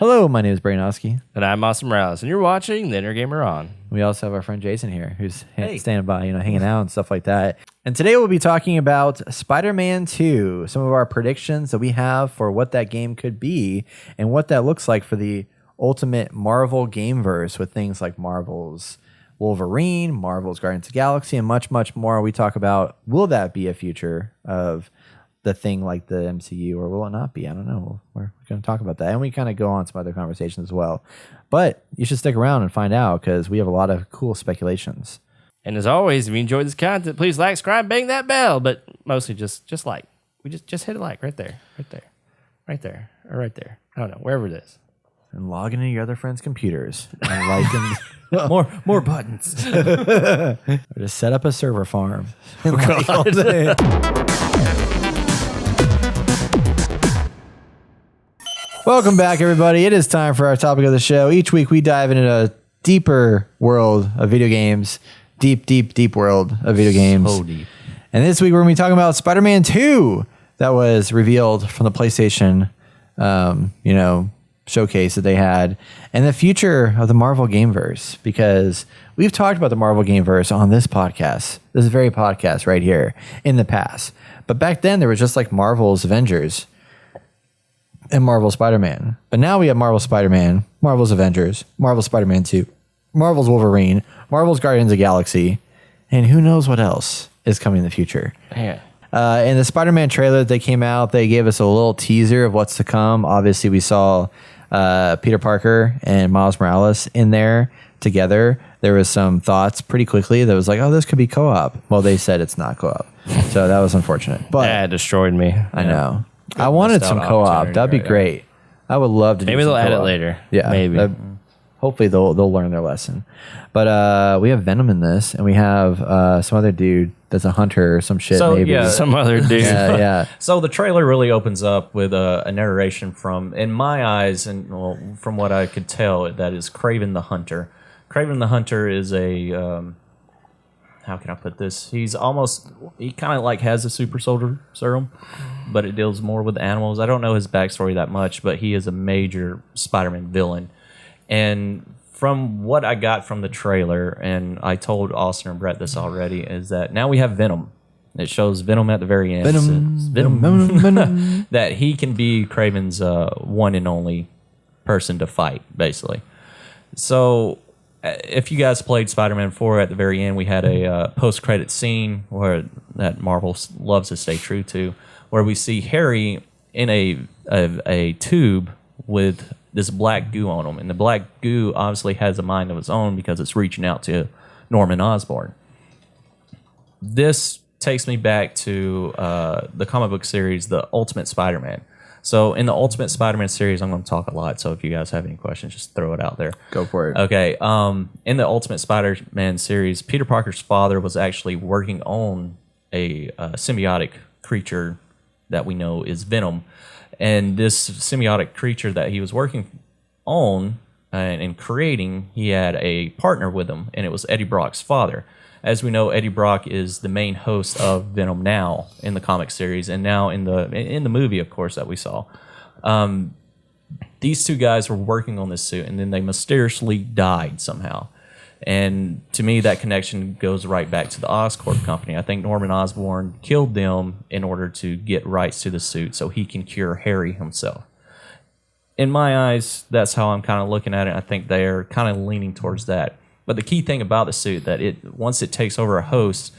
Hello, my name is Brainoski. And I'm Austin Morales, and you're watching The Inner Gamer On. We also have our friend Jason here, who's standing by, hanging out and stuff like that. And today we'll be talking about Spider-Man 2, some of our predictions that we have for what that game could be and what that looks like for the ultimate Marvel Gameverse with things like Marvel's Wolverine, Marvel's Guardians of the Galaxy, and much, much more. We talk about, will that be a future of the thing like the MCU, or will it not be? I don't know. We're going to talk about that. And we kind of go on some other conversations as well. But you should stick around and find out because we have a lot of cool speculations. And as always, if you enjoyed this content, please like, subscribe, bang that bell. But mostly just like. We just hit a like right there. Right there. Right there. Or right there. I don't know. Wherever it is. And log into your other friends' computers and like them. more buttons. Or just set up a server farm. And like all day. Welcome back, everybody. It is time for our topic of the show. Each week we dive into a deeper world of video games. Deep world of video games. So deep. And this week we're going to be talking about Spider-Man 2 that was revealed from the PlayStation, showcase that they had, and the future of the Marvel Gameverse, because we've talked about the Marvel Gameverse on this podcast, this very podcast right here, in the past. But back then there was just like Marvel's Avengers and Marvel Spider-Man. But now we have Marvel Spider-Man, Marvel's Avengers, Marvel Spider-Man 2, Marvel's Wolverine, Marvel's Guardians of the Galaxy, and who knows what else is coming in the future. Yeah. In the Spider-Man trailer that they came out, they gave us a little teaser of what's to come. Obviously, we saw Peter Parker and Miles Morales in there together. There was some thoughts pretty quickly that was like, oh, this could be co-op. Well, they said it's not co-op. So that was unfortunate. But That destroyed me. I know. I wanted some co-op. That'd be great. I would love to do Maybe some they'll add it co-op. later. Yeah. Maybe. Hopefully they'll learn their lesson. But we have Venom in this, and we have some other dude that's a hunter or some shit. So, maybe. yeah. Some other dude. Yeah. So the trailer really opens up with a narration from, in my eyes, and well, from what I could tell, that is Kraven the Hunter. Kraven the Hunter is a, how can I put this? He kind of like has a super soldier serum, but it deals more with animals. I don't know his backstory that much, but he is a major Spider-Man villain. And from what I got from the trailer, and I told Austin and Brett this already, is that now we have Venom. It shows Venom at the very end. Venom. That he can be Kraven's one and only person to fight, basically. So if you guys played Spider-Man 4, at the very end, we had a post-credit scene where that Marvel loves to stay true to, where we see Harry in a tube with this black goo on him. And the black goo obviously has a mind of its own because it's reaching out to Norman Osborn. This takes me back to the comic book series, The Ultimate Spider-Man. So in the Ultimate Spider-Man series, I'm going to talk a lot. So if you guys have any questions, just throw it out there. Go for it. Okay. In the Ultimate Spider-Man series, Peter Parker's father was actually working on a symbiotic creature that we know is Venom. And this symbiotic creature that he was working on and creating, he had a partner with him, and it was Eddie Brock's father. As we know, Eddie Brock is the main host of Venom now in the comic series, and now in the movie, of course, that we saw. These two guys were working on this suit, and then they mysteriously died somehow. And to me, that connection goes right back to the Oscorp company. I think Norman Osborn killed them in order to get rights to the suit so he can cure Harry himself. In my eyes, that's how I'm kind of looking at it. I think they're kind of leaning towards that. But the key thing about the suit, that once it takes over a host,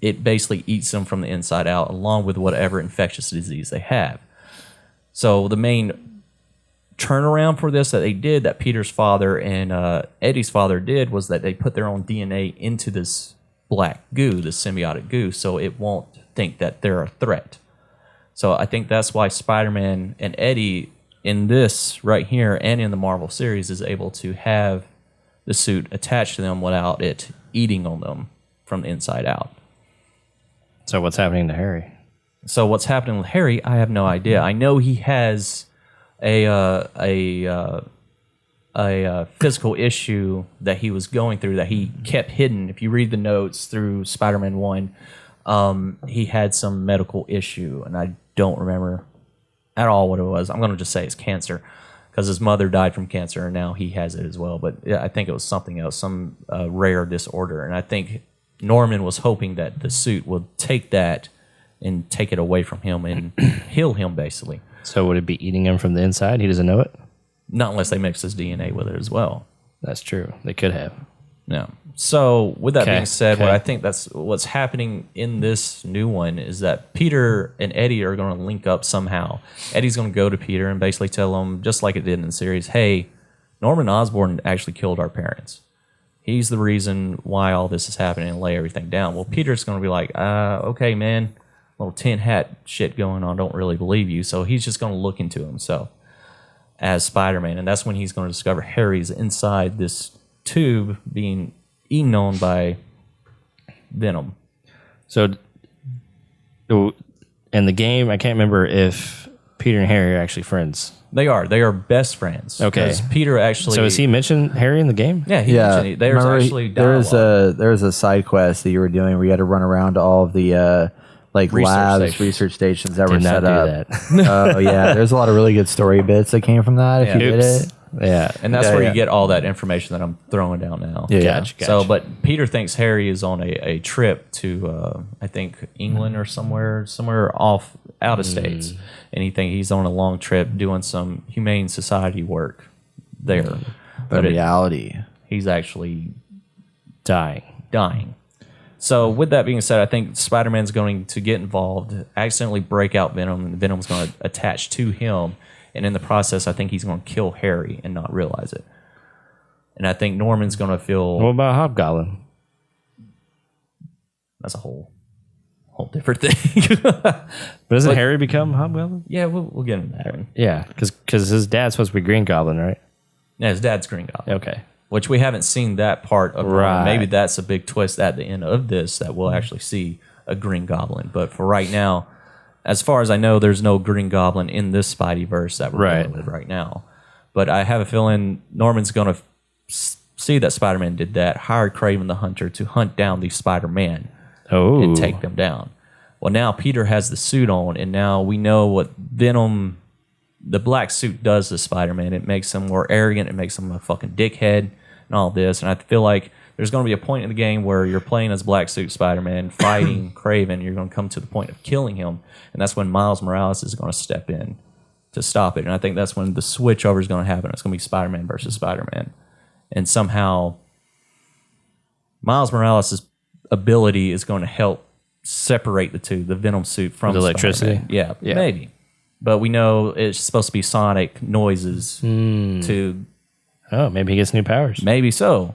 it basically eats them from the inside out, along with whatever infectious disease they have. So the main turnaround for this that they did, that Peter's father and Eddie's father did, was that they put their own DNA into this black goo, this symbiotic goo, so it won't think that they're a threat. So I think that's why Spider-Man and Eddie in this right here and in the Marvel series is able to have the suit attached to them without it eating on them from the inside out. So what's happening to Harry? So what's happening with Harry, I have no idea. I know he has a physical issue that he was going through that he kept hidden. If you read the notes through Spider-Man 1, he had some medical issue, and I don't remember at all what it was. I'm going to just say it's cancer. because his mother died from cancer, and now he has it as well. But yeah, I think it was something else, some rare disorder. And I think Norman was hoping that the suit would take that and take it away from him and heal him, basically. So would it be eating him from the inside? He doesn't know it? Not unless they mix his DNA with it as well. That's true. They could have. No. So with that being said, what okay. I think that's what's happening in this new one is that Peter and Eddie are going to link up somehow. Eddie's going to go to Peter and basically tell him, just like it did in the series, hey, Norman Osborn actually killed our parents. He's the reason why all this is happening, and lay everything down. Well, Peter's going to be like, okay, man, little tin hat shit going on. Don't really believe you. So he's just going to look into himself as Spider-Man. And that's when he's going to discover Harry's inside this tube being eaten on by Venom. So in the game, I can't remember if Peter and Harry are actually friends. They are best friends. Okay. 'Cause Peter actually. So has he mentioned Harry in the game? Yeah, he mentioned it. There's Remember, actually dialogue. there's a side quest that you were doing where you had to run around to all of the like Research labs, stations. research stations that were Did not set do up. that. Oh yeah, there's a lot of really good story bits that came from that. If Yeah. you did Oops. it, Yeah. And that's Yeah, where yeah. you get all that information that I'm throwing down now. Yeah, yeah. Gotcha. So, but Peter thinks Harry is on a trip to, I think, England or somewhere off out of states. And he thinks he's on a long trip doing some humane society work there. but in reality, He's actually Dying. dying. So, with that being said, I think Spider-Man's going to get involved, accidentally break out Venom, and Venom's going to attach to him. And in the process, I think he's going to kill Harry and not realize it. And I think Norman's going to feel What about Hobgoblin? that's a whole different thing. But doesn't Harry become Hobgoblin? Yeah, we'll get into that one. Yeah, because his dad's supposed to be Green Goblin, right? Yeah, his dad's Green Goblin, Okay. which we haven't seen that part of. Right. Maybe that's a big twist at the end of this that we'll actually see a Green Goblin. But for right now, as far as I know, there's no Green Goblin in this Spideyverse that we're Right. dealing with right now. But I have a feeling Norman's going to see that Spider-Man did that, hired Kraven the Hunter to hunt down these Spider-Man Oh. and take them down. Well, now Peter has the suit on, and now we know what Venom, the black suit, does to Spider-Man. It makes him more arrogant. It makes him a fucking dickhead and all this. And I feel like there's going to be a point in the game where you're playing as Black Suit Spider-Man, fighting Kraven. You're going to come to the point of killing him, and that's when Miles Morales is going to step in to stop it. And I think that's when the switch over is going to happen. It's going to be Spider-Man versus Spider-Man. And somehow Miles Morales' ability is going to help separate the two, the Venom suit from With electricity? Spider-Man. Yeah, Yeah. maybe. But we know it's supposed to be sonic noises to Oh, maybe he gets new powers. maybe so.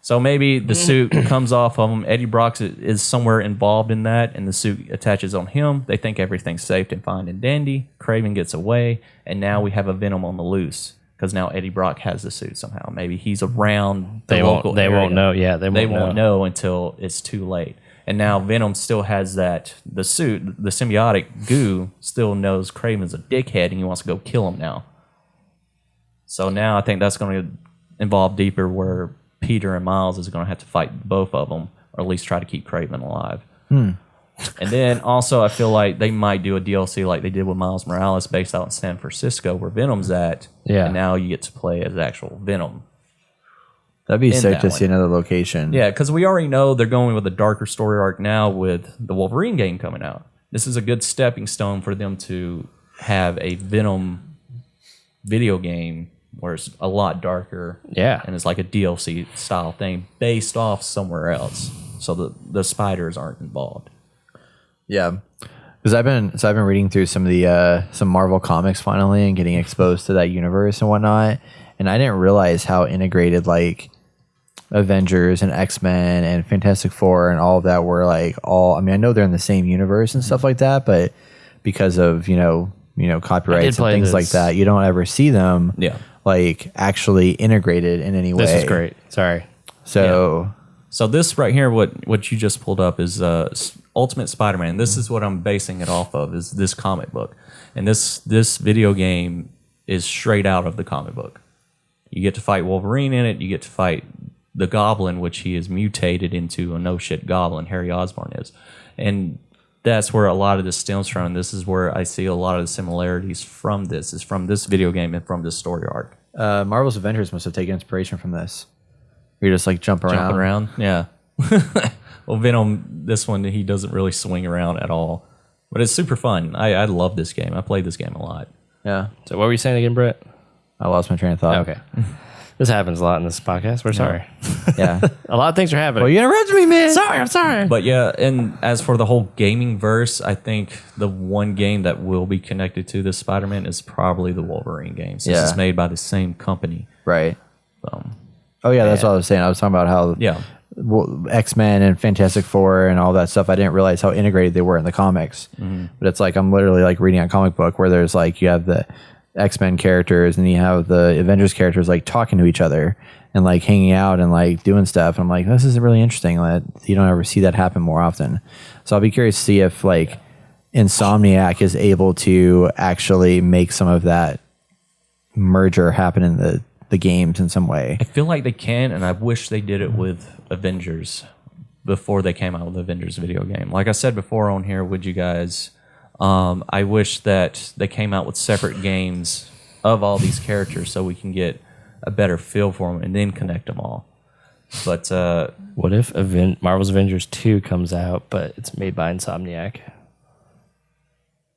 So maybe the suit comes off of him. Eddie Brock is somewhere involved in that, and the suit attaches on him. They think everything's safe and fine and dandy. Kraven gets away, and now we have a Venom on the loose because now Eddie Brock has the suit somehow. Maybe he's around the local They area. won't know. Yeah, they won't know until it's too late. And now Venom still has the suit, the symbiotic goo still knows Kraven's a dickhead and he wants to go kill him now. So now I think that's going to involve deeper where Peter and Miles is going to have to fight both of them, or at least try to keep Kraven alive. And then also I feel like they might do a DLC like they did with Miles Morales based out in San Francisco where Venom's at. Yeah. And now you get to play as actual Venom. that'd be In sick that to one. see another location. Yeah, because we already know they're going with a darker story arc now with the Wolverine game coming out. This is a good stepping stone for them to have a Venom video game where it's a lot darker. Yeah. And it's like a DLC style thing based off somewhere else. So the spiders aren't involved. Yeah, because I've been reading through some of the some Marvel comics finally and getting exposed to that universe and whatnot, and I didn't realize how integrated like Avengers and X-Men and Fantastic Four and all of that were like all. I mean, I know they're in the same universe and stuff like that, but because of copyrights and play things this. like that, you don't ever see them like actually integrated in any way. This is great. Sorry. So. So this right here, what you just pulled up is Ultimate Spider-Man. This is what I'm basing it off of, is this comic book. And this video game is straight out of the comic book. You get to fight Wolverine in it. You get to fight the Goblin, which he is mutated into a no-shit goblin, Harry Osborn is. And that's where a lot of this stems from. This is where I see a lot of the similarities from this. Is from this video game and from this story arc. Marvel's Avengers must have taken inspiration from this. You're just like jumping around. Yeah. Well, Venom, this one, he doesn't really swing around at all. But it's super fun. I love this game. I played this game a lot. Yeah. So what were you saying again, Brett? I lost my train of thought. Okay. This happens a lot in this podcast. We're sorry. Yeah. A lot of things are happening. Well, you interrupted me, man. Sorry, I'm sorry. But yeah, and as for the whole gaming verse, I think the one game that will be connected to this Spider-Man is probably the Wolverine games. This is made by the same company. Right. Oh, yeah, that's what I was saying. I was talking about how X-Men and Fantastic Four and all that stuff, I didn't realize how integrated they were in the comics. But it's like I'm literally like reading a comic book where there's like you have the X-Men characters and you have the Avengers characters like talking to each other and like hanging out and like doing stuff. And I'm like, this is really interesting. That you don't ever see that happen more often. So I'll be curious to see if like Insomniac is able to actually make some of that merger happen in the games in some way. I feel like they can, and I wish they did it with Avengers before they came out with the Avengers video game. Like I said before on here with you guys, I wish that they came out with separate games of all these characters so we can get a better feel for them and then connect them all. But what if Marvel's Avengers 2 comes out, but it's made by Insomniac?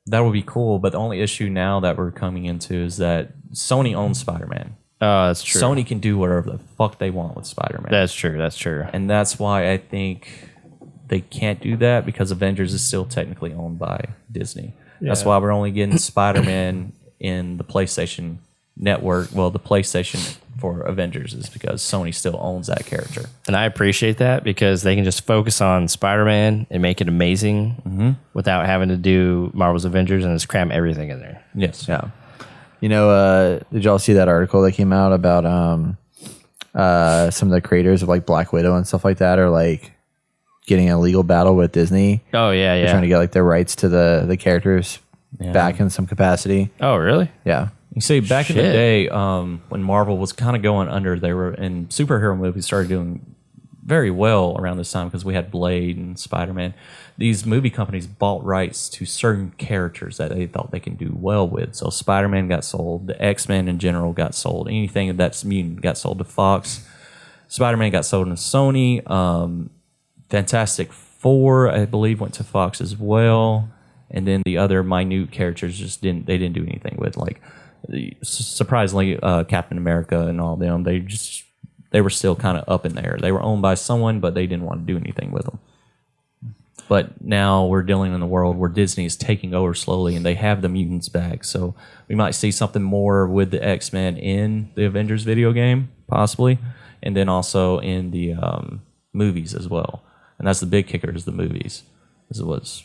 That would be cool, but the only issue now that we're coming into is that Sony owns Spider-Man. Oh, that's true. Sony can do whatever the fuck they want with Spider-Man. That's true. And that's why I think they can't do that, because Avengers is still technically owned by Disney. Yeah. That's why we're only getting Spider-Man in the PlayStation Network. Well, the PlayStation for Avengers is because Sony still owns that character. And I appreciate that, because they can just focus on Spider-Man and make it amazing without having to do Marvel's Avengers and just cram everything in there. Yes. Yeah. You know, did y'all see that article that came out about some of the creators of like Black Widow and stuff like that are like getting a legal battle with Disney? Oh, yeah, They're trying to get like their rights to the characters back in some capacity. Oh, really? Yeah. You see, back in the day, when Marvel was kind of going under, they were in superhero movies started doing very well around this time because we had Blade and Spider-Man. These movie companies bought rights to certain characters that they thought they can do well with. So Spider-Man got sold. The X-Men in general got sold. Anything that's mutant got sold to Fox. Spider-Man got sold to Sony. Fantastic Four, I believe, went to Fox as well. And then the other minute characters just didn't do anything with. Like, surprisingly, Captain America and all them, they were still kind of up in there. They were owned by someone, but they didn't want to do anything with them. But now we're dealing in the world where Disney is taking over slowly, and they have the mutants back. So we might see something more with the X-Men in the Avengers video game, possibly, and then also in the movies as well. And that's the big kicker, is the movies. This was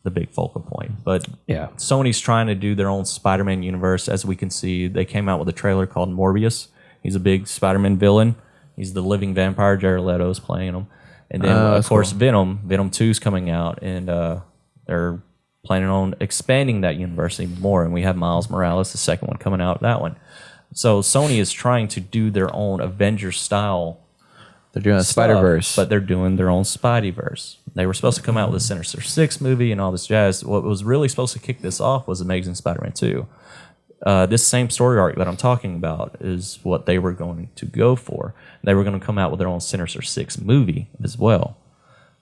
the big focal point. But yeah, Sony's trying to do their own Spider-Man universe. As we can see, they came out with a trailer called Morbius. He's a big Spider-Man villain. He's the living vampire. Jared Leto's playing him. And then, of course, cool. Venom 2 is coming out, and they're planning on expanding that universe even more. And we have Miles Morales, the second one, coming out, that one. So Sony is trying to do their own Avengers style. They're doing a Spider-Verse. But they're doing their own Spideyverse. They were supposed to come out with a Sinister Six movie and all this jazz. What was really supposed to kick this off was Amazing Spider-Man 2. This same story arc that I'm talking about is what they were going to go for. They were going to come out with their own Sinister Six movie as well.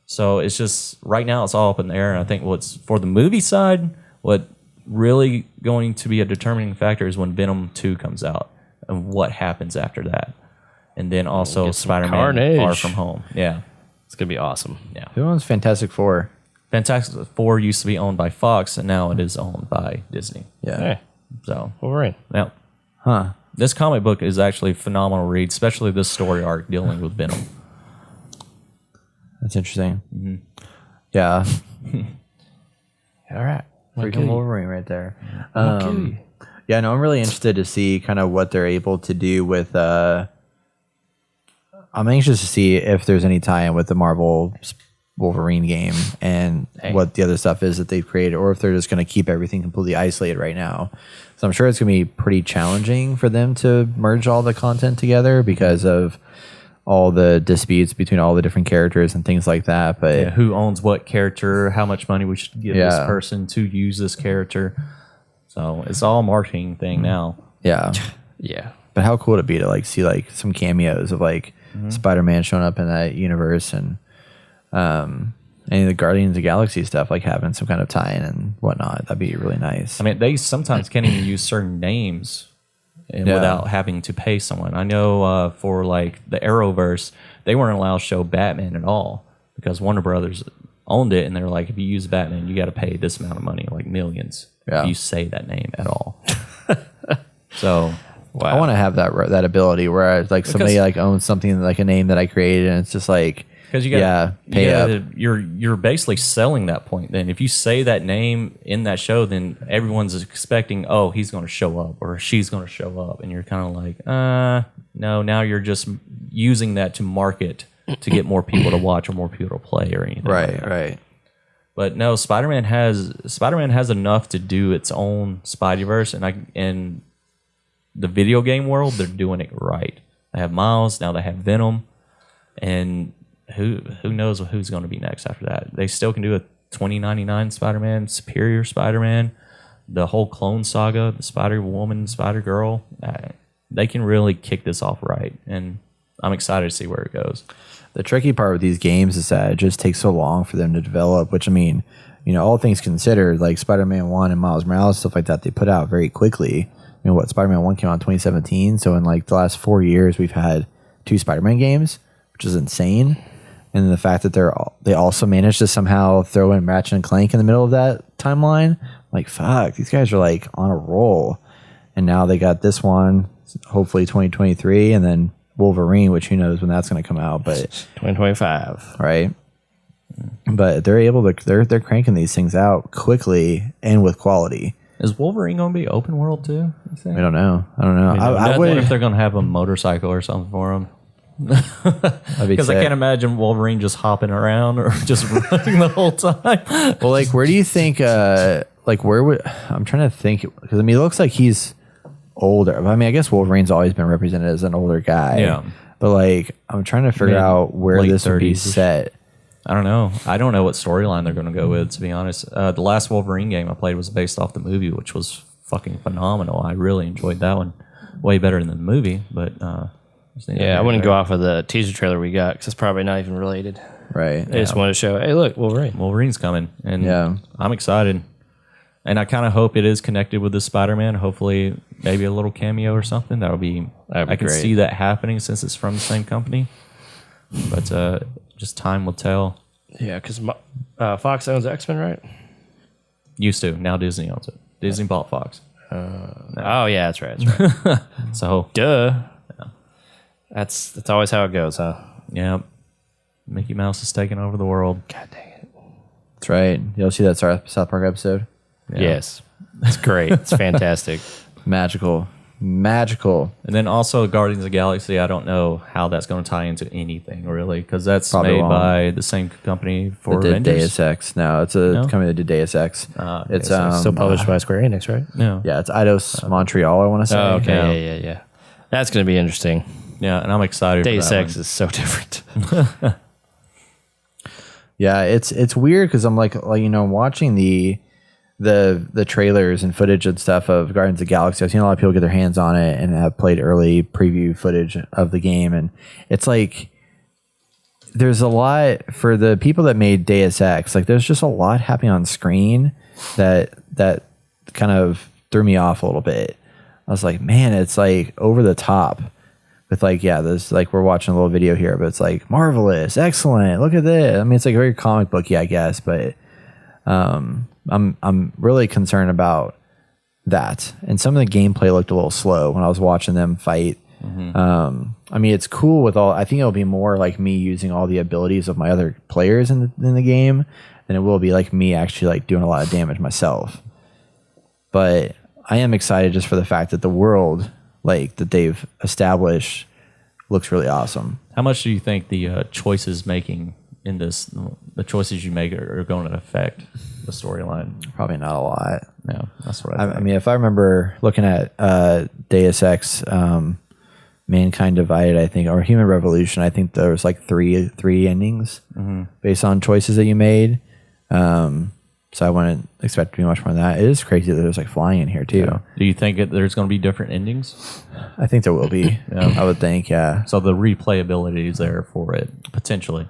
So it's just, right now it's all up in the air. And I think what's, for the movie side, what really going to be a determining factor is when Venom 2 comes out and what happens after that. And then also Spider-Man Far From Home. Yeah. It's going to be awesome. Yeah. Who owns Fantastic Four? Fantastic Four used to be owned by Fox, and now it is owned by Disney. Yeah. Hey. So Wolverine. Yeah. Huh. This comic book is actually a phenomenal read, especially this story arc dealing with Venom. That's interesting. Mm-hmm. Yeah. All right. Freaking Wolverine right there. Yeah, no, I'm really interested to see kind of what they're able to do with. I'm anxious to see if there's any tie-in with the Marvel Wolverine game and what the other stuff is that they've created, or if they're just going to keep everything completely isolated right now. So I'm sure it's going to be pretty challenging for them to merge all the content together because of all the disputes between all the different characters and things like that. But Yeah, who owns what character? How much money we should give this Yeah. person to use this character? So it's all a marketing thing now. yeah. Yeah. But how cool would it be to like see like some cameos of like Spider-Man showing up in that universe and any of the Guardians of the Galaxy stuff like having some kind of tie-in and whatnot. That'd be really nice. I mean, they sometimes can't even use certain names Yeah. without having to pay someone. I know for like the Arrowverse, they weren't allowed to show Batman at all because Warner Brothers owned it, and they're like, if you use Batman, you got to pay this amount of money, like millions, Yeah. if you say that name at all. So I want to have that ability where I, like somebody like owns something like a name that I created, and it's just like because you got pay up. you're basically selling that point. Then if you say that name in that show, then everyone's expecting, oh, he's going to show up or she's going to show up, and you're kind of like, no. Now you're just using that to market to get more people to watch or more people to play or anything. Right. But no, Spider-Man has enough to do its own Spideyverse, and the video game world, they're doing it right. They have Miles, now they have Venom, and who knows who's going to be next after that. They still can do a 2099 Spider-Man, Superior Spider-Man, the whole clone saga, the Spider-Woman, Spider-Girl. They can really kick this off right, and I'm excited to see where it goes. The tricky part with these games is that it just takes so long for them to develop, which, I mean, all things considered, like Spider-Man 1 and Miles Morales, stuff like that, they put out very quickly. Spider-Man 1 came out in 2017, so in like the last 4 years, we've had 2 Spider-Man games, which is insane. And the fact that they also managed to somehow throw in Ratchet and Clank in the middle of that timeline, like, fuck, these guys are like on a roll. And now they got this one, hopefully 2023, and then Wolverine, which who knows when that's going to come out, but 2025, right? But they're cranking these things out quickly and with quality. Is Wolverine going to be open world too? I don't know. I wonder if they're going to have a motorcycle or something for him. Because I can't imagine Wolverine just hopping around or just running the whole time. Well, like, where do you think? Where would I'm trying to think? Because I mean, it looks like he's older. I mean, I guess Wolverine's always been represented as an older guy. Yeah. But like, I'm trying to figure out where late this would be 30s. set. I don't know. I don't know what storyline they're going to go with, to be honest. The last Wolverine game I played was based off the movie, which was fucking phenomenal. I really enjoyed that one. Way better than the movie, but... I wouldn't go off of the teaser trailer we got because it's probably not even related. Right. They just wanted to show, hey, look, Wolverine. Wolverine's coming, and Yeah. I'm excited. And I kind of hope it is connected with the Spider-Man. Hopefully, maybe a little cameo or something. That'd be I can great. see that happening since it's from the same company. But just time will tell. Yeah, because Fox owns X-Men, right? Used to. Now Disney owns it. Disney bought Fox. Oh, yeah, that's right. That's right. So, Duh. That's always how it goes, huh? yeah. Mickey Mouse is taking over the world. God dang it. That's right. You'll see that South Park episode. Yeah. Yes. It's great. It's fantastic. Magical. And then also Guardians of the Galaxy, I don't know how that's going to tie into anything, really, because that's Probably made won't. by the same company for That did Avengers. Deus Ex. No, it's a company that did Deus Ex. It's Deus Ex. Still published by Square Enix, right? Yeah. yeah, it's Eidos Montreal, I want to say. Oh, okay. Yeah. That's going to be interesting. Yeah, and I'm excited Deus for that Ex one. is so different. Yeah, it's weird because I'm like watching the trailers and footage and stuff of Guardians of the Galaxy. I've seen a lot of people get their hands on it and have played early preview footage of the game, and it's like there's a lot for the people that made Deus Ex. Like, there's just a lot happening on screen that kind of threw me off a little bit. I was like, man, it's like over the top. With like, yeah, there's like, we're watching a little video here, but it's like marvelous, excellent. Look at this. I mean, it's like very comic booky, I guess, but I'm really concerned about that. And some of the gameplay looked a little slow when I was watching them fight. I mean, it's cool with all. I think it'll be more like me using all the abilities of my other players in the game than it will be like me actually like doing a lot of damage myself. But I am excited just for the fact that the world like that they've established looks really awesome. How much do you think the choices making in this, the choices you make are going to affect the storyline? Probably not a lot. No, that's what I think. I mean, if I remember looking at Deus Ex, Mankind Divided, I think, or Human Revolution. I think there was like three endings based on choices that you made. So I wouldn't expect to be much more than that. It is crazy that there's like flying in here too. Yeah. Do you think there's going to be different endings? I think there will be. I would think, yeah. So the replayability is there for it, potentially.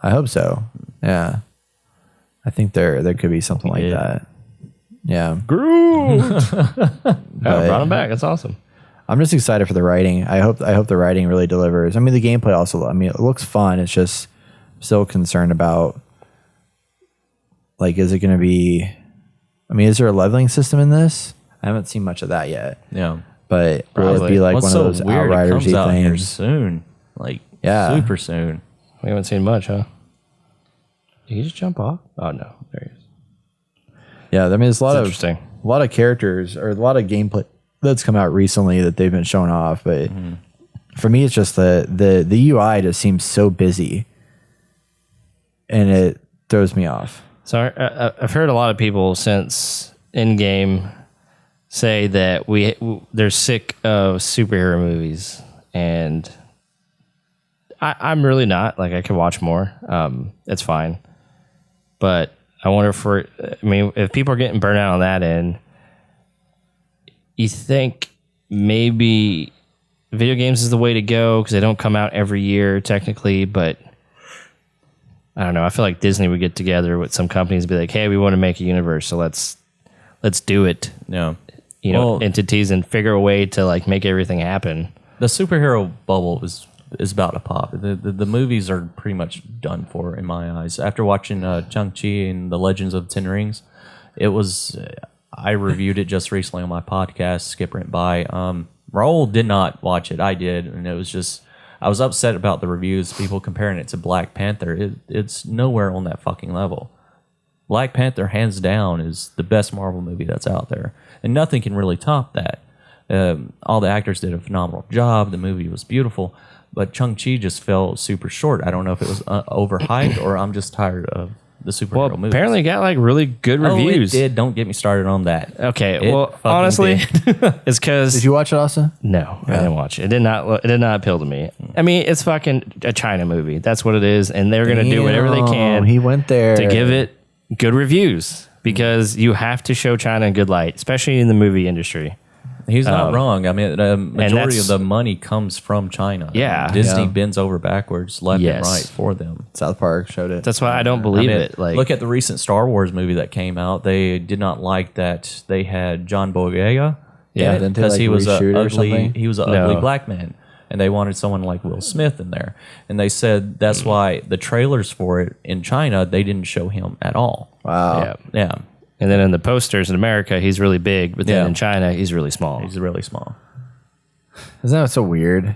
I hope so. Yeah. I think there could be something like that. Yeah. Groot. Brought him back. That's awesome. I'm just excited for the writing. I hope the writing really delivers. I mean, the gameplay also. I mean, it looks fun. It's just still concerned about, like, is it going to be? I mean, is there a leveling system in this? I haven't seen much of that yet. Yeah, but will it be like one of those Outriders-y things soon? Like, super soon. We haven't seen much, huh? Did he just jump off? Oh no, there he is. Yeah, I mean, there's a lot of characters or a lot of gameplay that's come out recently that they've been showing off, but for me, it's just the UI just seems so busy, and it throws me off. So I've heard a lot of people since in-game say that they're sick of superhero movies, and I'm really not. Like, I could watch more. It's fine, but I wonder if people are getting burnt out on that end, you think maybe video games is the way to go because they don't come out every year technically, but I don't know. I feel like Disney would get together with some companies and be like, hey, we want to make a universe, so let's do it. Yeah. Entities, and figure a way to like make everything happen. The superhero bubble is about to pop. The movies are pretty much done for in my eyes. After watching Shang-Chi and the Legends of Ten Rings, I reviewed it just recently on my podcast, Skip Rent By. Raul did not watch it. I did, and it was just, I was upset about the reviews, people comparing it to Black Panther. It's nowhere on that fucking level. Black Panther, hands down, is the best Marvel movie that's out there, and nothing can really top that. All the actors did a phenomenal job. The movie was beautiful, but Shang-Chi just fell super short. I don't know if it was overhyped or I'm just tired of the superhero movies. Apparently it got like really good reviews. It did. Don't get me started on that. Okay, honestly, it's because... Did you watch it also? No, I didn't watch it. It did not appeal to me. I mean, it's fucking a China movie. That's what it is, and they're going to do whatever they can. He went there to give it good reviews because you have to show China in good light, especially in the movie industry. He's not wrong. I mean, the majority of the money comes from China. Yeah. Disney bends over backwards left and right for them. South Park showed it. That's why I don't believe it. Like, look at the recent Star Wars movie that came out. They did not like that they had John Boyega. Yeah, because he was an ugly black man. And they wanted someone like Will Smith in there. And they said that's why the trailers for it in China, they didn't show him at all. Wow. Yeah. And then in the posters in America, he's really big, but then in China, he's really small. He's really small. Isn't that so weird?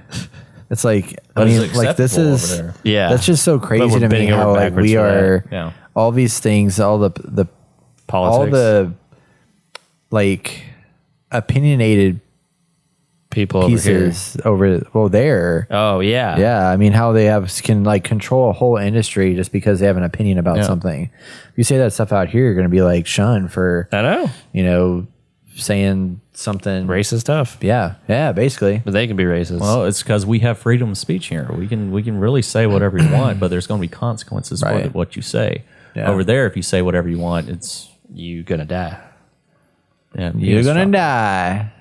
It's like, I mean, like this is, that's just so crazy to me how like we are, all these things, all the politics, all the like opinionated people pieces there. Oh yeah. Yeah. I mean, how they can like control a whole industry just because they have an opinion about something. If you say that stuff out here, you're going to be like shunned for, saying something racist stuff. Yeah. Yeah. Basically. But they can be racist. Well, it's because we have freedom of speech here. We can really say whatever you want, but there's going to be consequences for what you say. Yeah. Over there, if you say whatever you want, you're going to die. Yeah. You're going to die.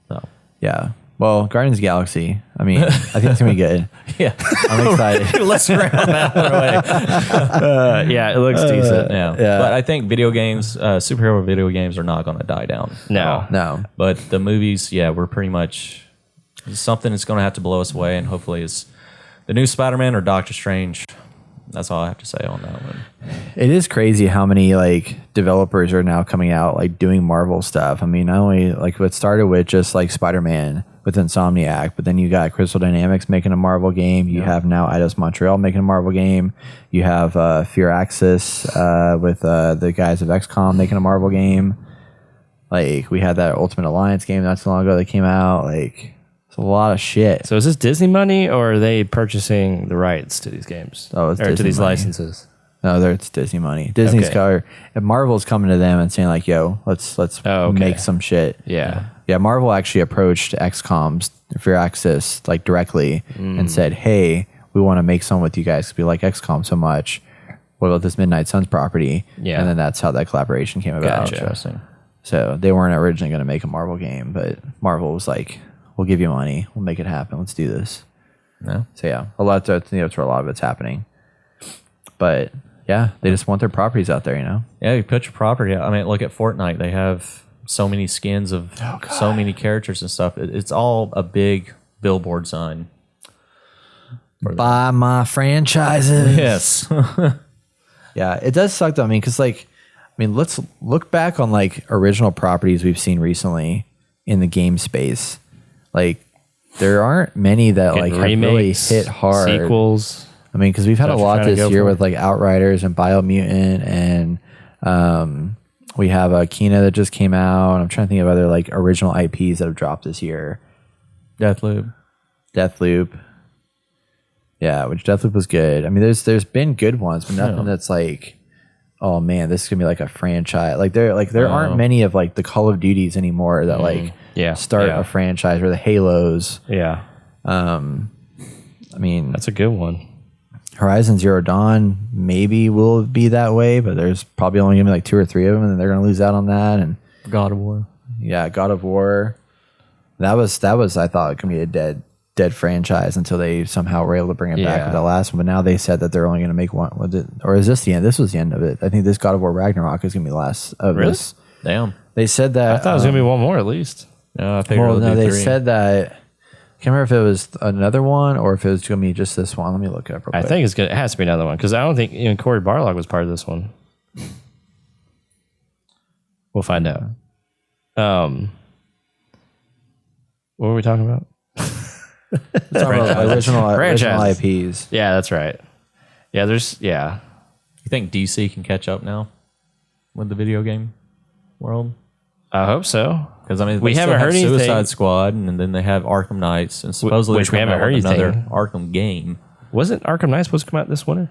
So. Yeah. Well, Guardians of the Galaxy. I mean, I think it's gonna be good. Yeah, I'm excited. Let's round that one away. Yeah, it looks decent. Yeah, but I think video games, superhero video games, are not going to die down. No. But the movies, we're pretty much something that's going to have to blow us away, and hopefully, is the new Spider-Man or Doctor Strange. That's all I have to say on that one. It is crazy how many like developers are now coming out like doing Marvel stuff. I mean, not only like what started with just like Spider-Man with Insomniac, but then you got Crystal Dynamics making a Marvel game. You have now Eidos Montreal making a Marvel game. You have Firaxis with the guys of XCOM making a Marvel game. Like we had that Ultimate Alliance game not too long ago that came out. Like it's a lot of shit. So is this Disney money or are they purchasing the rights to these games? Oh, it's Disney to these money. Licenses? No, it's Disney money. Disney's car and Marvel's coming to them and saying like, "Yo, let's make some shit." Yeah. Yeah, Marvel actually approached XCOM's Firaxis like directly and said, "Hey, we want to make something with you guys because we like XCOM so much. What about this Midnight Suns property?" Yeah. And then that's how that collaboration came about. Gotcha. Interesting. So they weren't originally going to make a Marvel game, but Marvel was like, "We'll give you money. We'll make it happen. Let's do this." No. So yeah, that's where a lot of it's happening. But yeah, they just want their properties out there, you know? Yeah, you put your property out. I mean, look at Fortnite. They have so many skins of so many characters and stuff. It's all a big billboard sign. Buy my franchises. Yes. Yeah, it does suck though. I mean, because let's look back on like original properties we've seen recently in the game space. Like, there aren't many that like have really hit hard. Sequels. I mean, because we've had a lot this year for. with like Outriders and Biomutant, and we have Kena that just came out. I'm trying to think of other like original IPs that have dropped this year. Deathloop. Yeah, which Deathloop was good. I mean, there's been good ones, but nothing that's like, oh man, this is gonna be like a franchise. Like there aren't many of like the Call of Duties anymore that like start a franchise, or the Halos. Yeah. I mean, That's a good one. Horizon Zero Dawn maybe will be that way, but there's probably only gonna be like 2 or 3 of them, and then they're gonna lose out on that. And God of War. yeah, God of War. That was I thought it could be a dead franchise until they somehow were able to bring it back with the last one. But now they said that they're only gonna make one with it, or is this the end? This was the end of it. I think this God of War Ragnarok is gonna be the last of this. Damn. They said that I thought it was gonna be one more at least. No, I figured they 3. said that. I can't remember if it was another one or if it was going to be just this one. Let me look it up real quick. I think it has to be another one because I don't think even Corey Barlog was part of this one. We'll find out. What were we talking about? original Franchise. IPs. Yeah, that's right. Yeah, You think DC can catch up now with the video game world? I hope so. Because I mean, we they haven't still heard have anything. Suicide Squad, and then they have Arkham Knights, and supposedly Which we they're coming haven't out with heard another anything. Arkham game. Wasn't Arkham Knights supposed to come out this winter?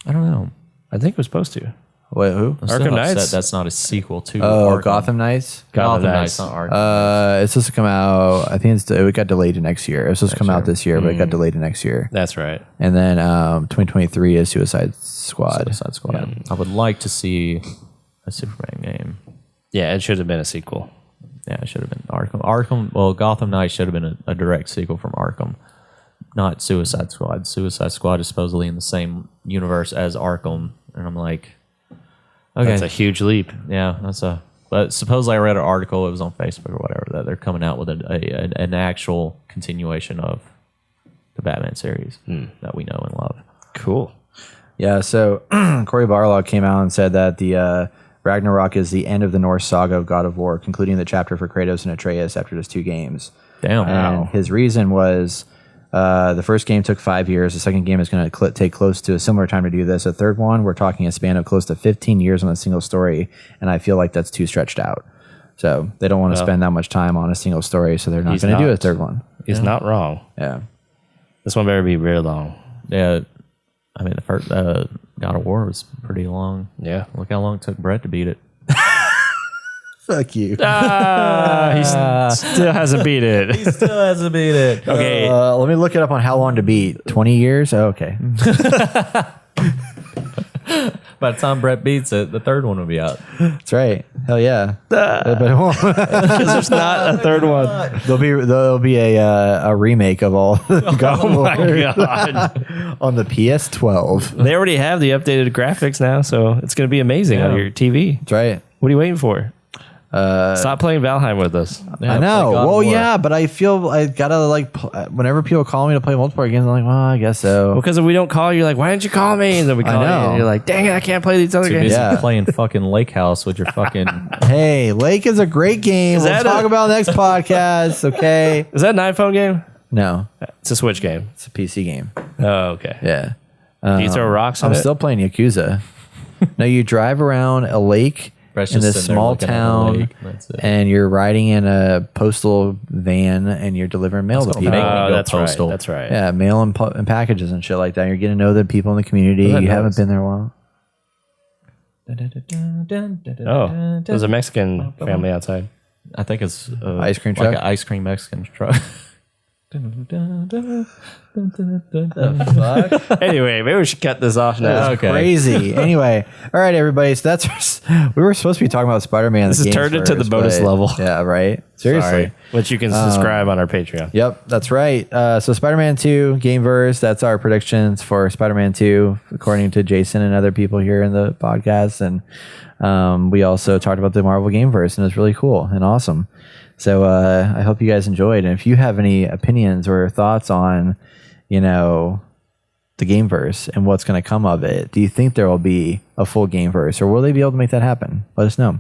I don't know. I think it was supposed to. Wait, who? I'm still Arkham upset Knights? That's not a sequel to Oh, Arkham. Gotham Knights. Gotham Knights. Knights, not Arkham. It's supposed to come out. I think it got delayed to next year. It was supposed to come out this year, but it got delayed to next year. That's right. And then 2023 is Suicide Squad. Suicide Squad. I would like to see a Superman game. Yeah, it should have been a sequel. Yeah, it should have been Arkham. Well, Gotham Knights should have been a direct sequel from Arkham, not Suicide Squad. Suicide Squad is supposedly in the same universe as Arkham, and I'm like, okay, That's a huge leap. yeah, But supposedly, I read an article. It was on Facebook or whatever that they're coming out with an actual continuation of the Batman series that we know and love. Cool. Yeah, so Corey Barlog came out and said that the Ragnarok is the end of the Norse saga of God of War, concluding the chapter for Kratos and Atreus after just 2 games. Damn. And his reason was the first game took 5 years. The second game is going to take close to a similar time to do this. A third one, we're talking a span of close to 15 years on a single story, and I feel like that's too stretched out. So they don't want to spend that much time on a single story, so they're not going to do a third one. He's not wrong. Yeah. This one better be very long. Yeah, I mean the first God of War was pretty long. Yeah. Look how long it took Brett to beat it. Fuck you. He still hasn't beat it. Still hasn't beat it. Okay. Let me look it up on how long to beat. 20 years? Oh, okay. By the time Brett beats it, the third one will be out. That's right. Hell yeah. But it won't. Because there's not a third one. There'll be a remake of all God of Oh War my God. on the PS12. They already have the updated graphics now, so it's going to be amazing on your TV. That's right. What are you waiting for? Stop playing Valheim with us. Yeah, I know. play God of Well, War. yeah, but I feel I gotta like whenever people call me to play multiplayer games, I'm like, well, I guess so. Because if we don't call you, you're like, why didn't you call me? And then we call you, know. and you're like, dang it, I can't play these other Too games. busy Yeah. playing fucking Lake House with your fucking. Hey, Lake is a great game. We'll that talk a- about next podcast. Okay. Is that an iPhone game? No, It's a Switch game. it's a PC game. Oh, okay. Yeah. Do you throw rocks on I'm it? still playing Yakuza. No, you drive around a lake Brett's in just this sitting there small looking at the town, lake, and that's it. and you're riding in a postal van, and you're delivering mail to That's people. gonna make me go that's postal. right. That's right. Yeah, mail and packages and shit like that. You're getting to know the people in the community. Well, that You haven't knows. been there a while. Oh, there's a Mexican family outside. I think it's Ice cream like truck? an ice cream Mexican truck. Anyway, maybe we should cut this off now. Okay. Crazy. Anyway, all right, everybody. So that's we were supposed to be talking about Spider-Man. This has turned into the bonus level. Yeah, right. Seriously. Sorry. Which you can subscribe on our Patreon. Yep, that's right. So Spider-Man 2, Gameverse, that's our predictions for Spider-Man 2, according to Jason and other people here in the podcast. And we also talked about the Marvel Gameverse, and it was really cool and awesome. So I hope you guys enjoyed. And if you have any opinions or thoughts on, you know, the Gameverse and what's going to come of it, do you think there will be a full Gameverse, or will they be able to make that happen? Let us know.